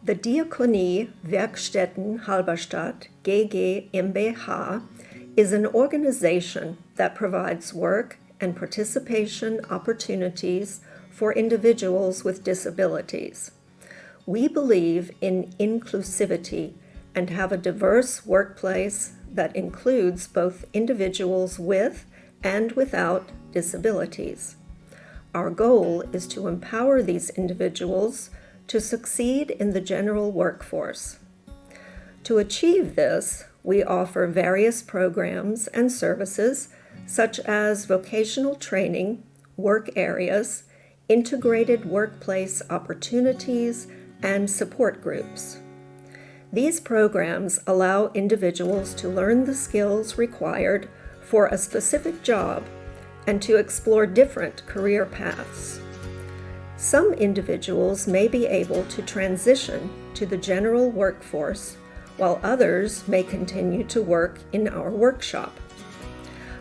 The Diakonie Werkstätten Halberstadt gGmbH is an organization that provides work and participation opportunities for individuals with disabilities. We believe in inclusivity and have a diverse workplace that includes both individuals with and without disabilities. Our goal is to empower these individuals to succeed in the general workforce. To achieve this, we offer various programs and services such as vocational training, work areas, integrated workplace opportunities, and support groups. These programs allow individuals to learn the skills required for a specific job and to explore different career paths. Some individuals may be able to transition to the general workforce, while others may continue to work in our workshop.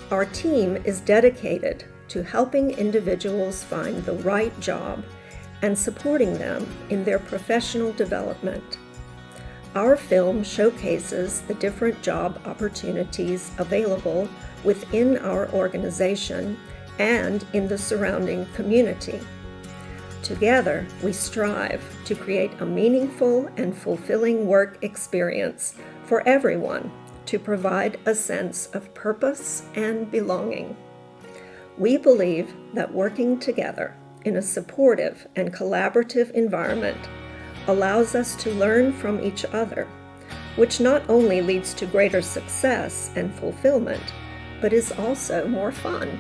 Our team is dedicated to helping individuals find the right job and supporting them in their professional development. Our film showcases the different job opportunities available within our organization and in the surrounding community. Together, we strive to create a meaningful and fulfilling work experience for everyone to provide a sense of purpose and belonging. We believe that working together in a supportive and collaborative environment allows us to learn from each other, which not only leads to greater success and fulfillment, but is also more fun.